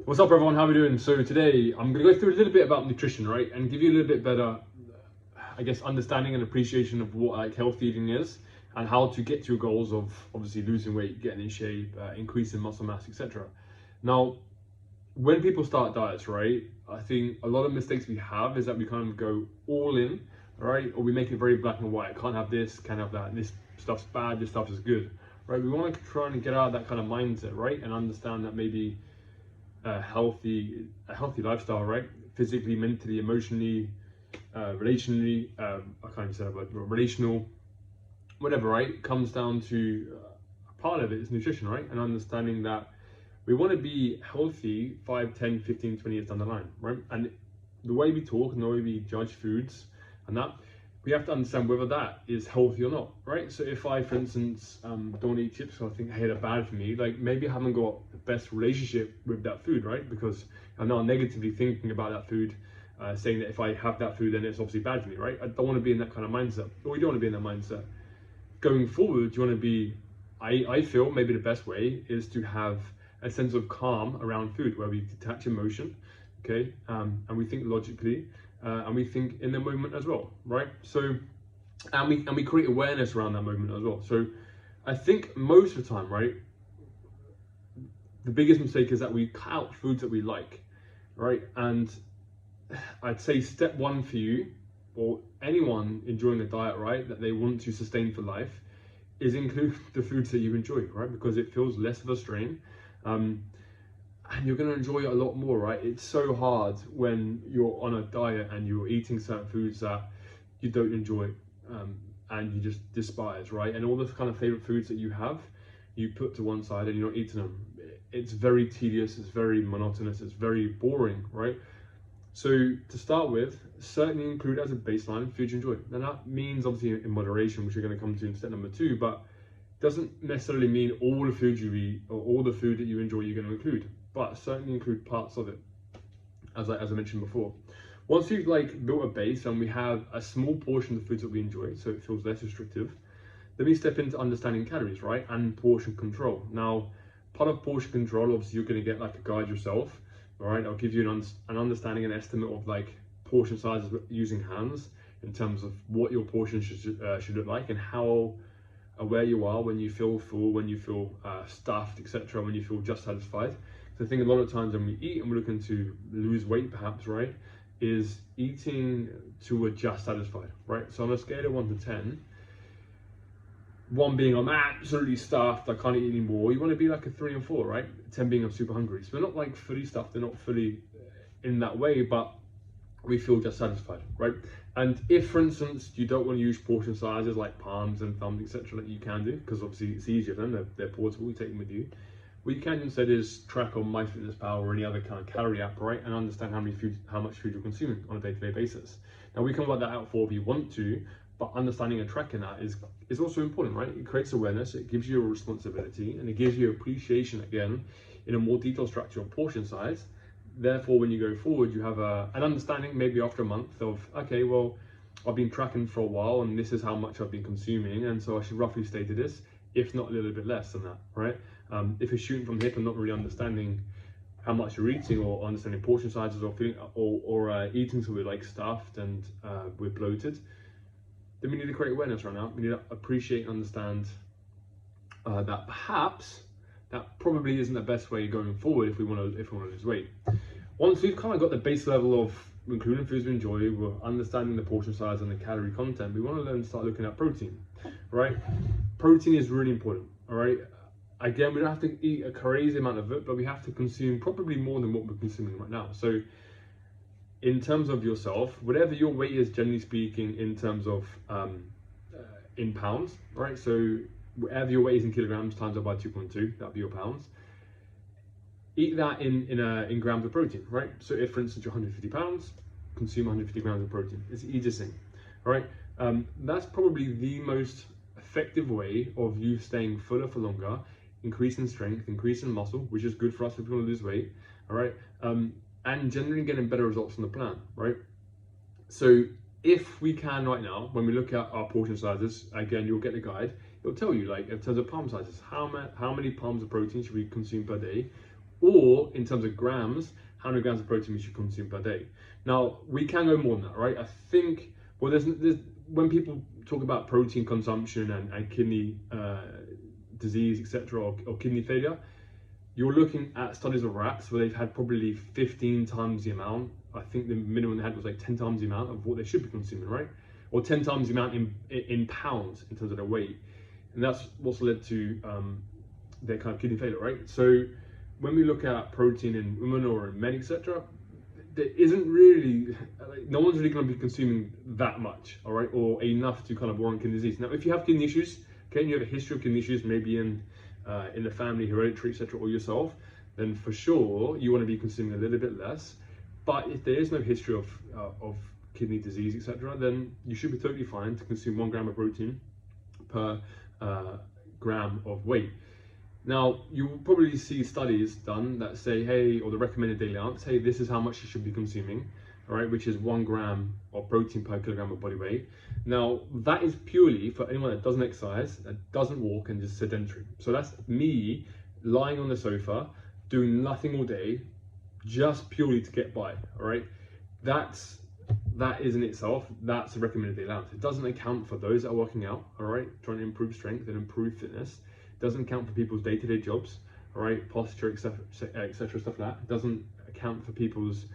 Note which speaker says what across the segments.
Speaker 1: What's up, everyone? How are we doing? So today I'm going to go through a little bit about nutrition, right, and give you a little bit better, I guess, understanding and appreciation of what like healthy eating is and how to get to your goals of obviously losing weight, getting in shape, increasing muscle mass, etc. Now, when people start diets, right, I think a lot of mistakes we have is that we kind of go all in, right, or we make it very black and white. Can't have this, can't have that. This stuff's bad. This stuff is good, right? We want to try and get out of that kind of mindset, right, and understand that maybe a healthy lifestyle, right? Physically, mentally, emotionally, relationally, I can't even say that, but relational, whatever, right? Comes down to part of it is nutrition, right? And understanding that we want to be healthy 5, 10, 15, 20 years down the line, right? And the way we talk and the way we judge foods and that, we have to understand whether that is healthy or not, right? So if I, for instance, don't eat chips, so I think, hey, they're bad for me, like maybe I haven't got the best relationship with that food, right? Because I'm now negatively thinking about that food, saying that if I have that food, then it's obviously bad for me, right? I don't want to be in that kind of mindset, or we don't want to be in that mindset. Going forward, you want to be, I feel maybe the best way is to have a sense of calm around food, where we detach emotion, okay, and we think logically, and we think in the moment as well, right? So, and we create awareness around that moment as well. So, I think most of the time, right, the biggest mistake is that we cut out foods that we like, right? And I'd say step one for you, or anyone enjoying a diet, right, that they want to sustain for life, is include the foods that you enjoy, right? Because it feels less of a strain. And you're going to enjoy it a lot more, right? It's so hard when you're on a diet and you're eating certain foods that you don't enjoy, and you just despise, right? And all those kind of favorite foods that you have, you put to one side and you're not eating them. It's very tedious, it's very monotonous, it's very boring, right? So to start with, certainly include as a baseline foods you enjoy. And that means obviously in moderation, which we're going to come to in step number 2, but doesn't necessarily mean all the food you eat or all the food that you enjoy you're going to include, but certainly include parts of it, as I mentioned before. Once you've like built a base and we have a small portion of the foods that we enjoy, so it feels less restrictive, then we step into understanding calories, right, and portion control. Now, part of portion control, obviously you're going to get like a guide yourself, all right? I'll give you an understanding, an estimate of like portion sizes using hands in terms of what your portion should look like and how where you are when you feel full, when you feel stuffed, etc., when you feel just satisfied. So I think a lot of times when we eat and we're looking to lose weight, perhaps, right, is eating to a just satisfied, right? So on a scale of 1 to 10, 1 being I'm absolutely stuffed, I can't eat anymore, you want to be like a 3 and 4, right? 10 being I'm super hungry. So we're not like fully stuffed, they're not fully in that way, but we feel just satisfied, right? And if, for instance, you don't want to use portion sizes like palms and thumbs, etc., that you can do, because obviously it's easier for them, they're portable, you take them with you. What you can instead is track on MyFitnessPal or any other kind of calorie app, right, and understand how much food you're consuming on a day-to-day basis. Now we can work that out for if you want to, but understanding and tracking that is also important, right? It creates awareness, it gives you a responsibility, and it gives you appreciation again in a more detailed structure of portion size. Therefore, when you go forward, you have an understanding maybe after a month of, okay, well, I've been tracking for a while and this is how much I've been consuming, and so I should roughly stay to this, if not a little bit less than that, right? If you're shooting from the hip and not really understanding how much you're eating or understanding portion sizes or feeling or eating so we're like stuffed and we're bloated, then we need to create awareness right now. We need to appreciate and understand that perhaps that probably isn't the best way going forward if we want to lose weight. Once we've kind of got the base level of including foods we enjoy, we're understanding the portion size and the calorie content, we want to then start looking at protein, right? Protein is really important, all right? Again, we don't have to eat a crazy amount of it, but we have to consume probably more than what we're consuming right now. So in terms of yourself, whatever your weight is, generally speaking, in terms of in pounds, right? So whatever your weight is in kilograms times that by 2.2, that'd be your pounds. Eat that in grams of protein, right? So if, for instance, you're 150 pounds, consume 150 grams of protein. It's the easiest thing, all right? That's probably the most effective way of you staying fuller for longer, increasing strength, increasing muscle, which is good for us if we want to lose weight, all right? And generally getting better results from the plan, right? So if we can right now, when we look at our portion sizes, again, you'll get the guide, it'll tell you, like, in terms of palm sizes, how many palms of protein should we consume per day? or in terms of grams, how many grams of protein we should consume per day. Now, we can go more than that, right? I think, well, there's when people talk about protein consumption and kidney disease, etc., or kidney failure, you're looking at studies of rats where they've had probably 15 times the amount. I think the minimum they had was like 10 times the amount of what they should be consuming, right? Or 10 times the amount in pounds in terms of their weight. And that's what's led to their kind of kidney failure, right? So when we look at protein in women or in men, etc., there isn't really, like, no one's really going to be consuming that much, all right, or enough to kind of warrant kidney disease. Now, if you have kidney issues, okay, and you have a history of kidney issues, maybe in the family, hereditary, etc., or yourself, then for sure you want to be consuming a little bit less. But if there is no history of kidney disease, etc., then you should be totally fine to consume 1 gram of protein per gram of weight. Now, you will probably see studies done that say, hey, or the recommended daily ounce, hey, this is how much you should be consuming, all right, which is 1 gram of protein per kilogram of body weight. Now, that is purely for anyone that doesn't exercise, that doesn't walk, and is sedentary. So that's me lying on the sofa, doing nothing all day, just purely to get by, all right? That is in itself, that's a recommended daily ounce. It doesn't account for those that are working out, all right, trying to improve strength and improve fitness. It doesn't account for people's day-to-day jobs, all right, posture, etc., stuff like that. It doesn't account for people's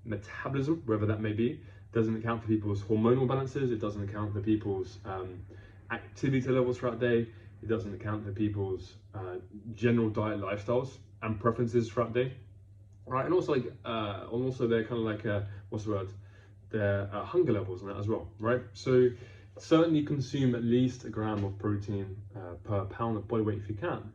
Speaker 1: metabolism, wherever that may be. It doesn't account for people's hormonal balances. It doesn't account for people's activity levels throughout the day. It doesn't account for people's general diet lifestyles and preferences throughout the day. Right, and also they're kind of like what's the word? Their hunger levels and that as well, right? So certainly consume at least 1 gram of protein per pound of body weight if you can.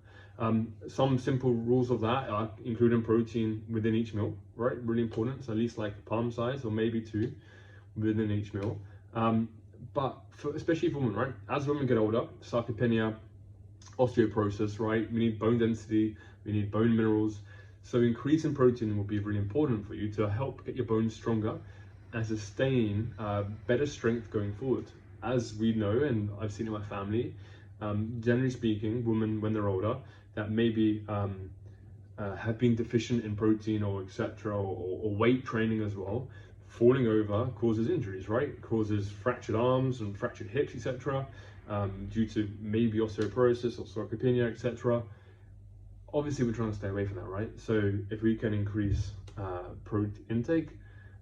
Speaker 1: Some simple rules of that are including protein within each meal, right? Really important. So at least like palm size or maybe 2 within each meal. But especially for women, right? As women get older, sarcopenia, osteoporosis, right? We need bone density, we need bone minerals. So increasing protein will be really important for you to help get your bones stronger and sustain better strength going forward. As we know, and I've seen in my family, generally speaking, women when they're older that maybe have been deficient in protein or etc. or weight training as well, falling over causes injuries, right? Causes fractured arms and fractured hips, etc. Due to maybe osteoporosis or sarcopenia, etc. Obviously, we're trying to stay away from that, right? So if we can increase protein intake,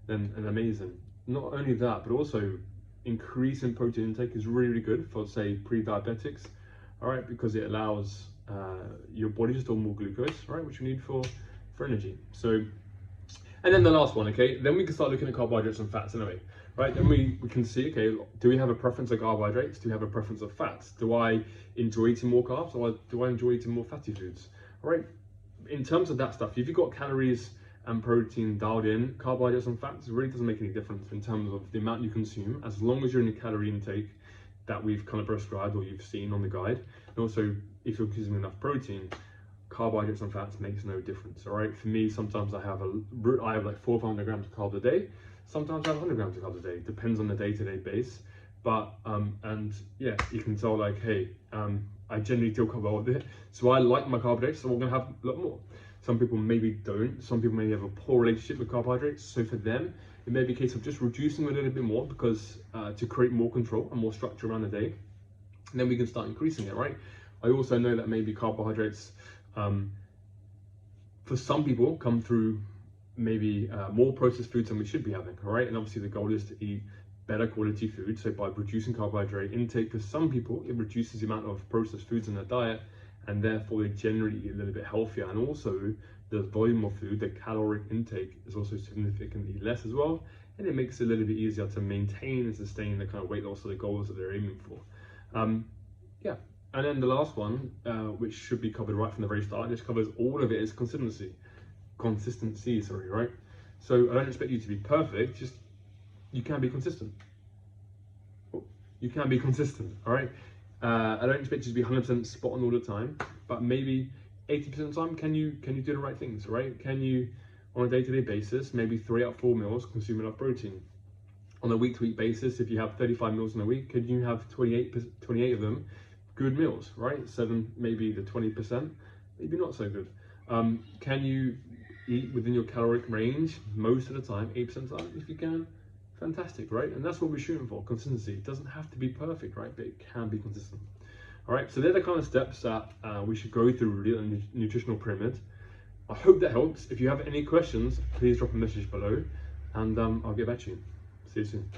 Speaker 1: then amazing. Not only that, but also increasing protein intake is really, really good for, say, pre-diabetics, all right, because it allows your body to store more glucose, right, which you need for energy. So, and then the last one, okay, then we can start looking at carbohydrates and fats anyway, right? Then we can see, okay, do we have a preference of carbohydrates? Do we have a preference of fats? Do I enjoy eating more carbs, or do I enjoy eating more fatty foods? All right, in terms of that stuff, if you've got calories and protein dialed in, carbohydrates and fats really doesn't make any difference in terms of the amount you consume, as long as you're in the calorie intake that we've kind of prescribed or you've seen on the guide. And also, if you're consuming enough protein, carbohydrates and fats makes no difference. All right, for me, sometimes I have like 400 or 500 grams of carbs a day. Sometimes I have 100 grams of carbs a day. Depends on the day-to-day base. But and yeah, you can tell like, hey, I generally deal quite well with it. So I like my carbohydrates, so we're gonna have a lot more. Some people maybe don't. Some people maybe have a poor relationship with carbohydrates. So for them, it may be a case of just reducing a little bit more because to create more control and more structure around the day. And then we can start increasing it, right? I also know that maybe carbohydrates, for some people, come through maybe more processed foods than we should be having, all right? And obviously the goal is to eat better quality food. So by reducing carbohydrate intake, for some people, it reduces the amount of processed foods in their diet, and therefore they generally eat a little bit healthier. And also the volume of food, the caloric intake is also significantly less as well. And it makes it a little bit easier to maintain and sustain the kind of weight loss or the goals that they're aiming for. Yeah. And then the last one, which should be covered right from the very start, just covers all of it, is consistency, right? So I don't expect you to be perfect, just you can be consistent. You can be consistent, all right? I don't expect you to be 100% spot on all the time, but maybe 80% of the time, can you do the right things, right? Can you, on a day-to-day basis, maybe 3 out of 4 meals consume enough protein? On a week-to-week basis, if you have 35 meals in a week, could you have 28 of them good meals, right? 7, maybe the 20%, maybe not so good. Can you eat within your caloric range most of the time, 8% of the time? If you can, fantastic, right? And that's what we're shooting for, consistency. It doesn't have to be perfect, right? But it can be consistent. All right, so they're the kind of steps that we should go through really on the nutritional pyramid. I hope that helps. If you have any questions, please drop a message below, and I'll get back to you. See you soon.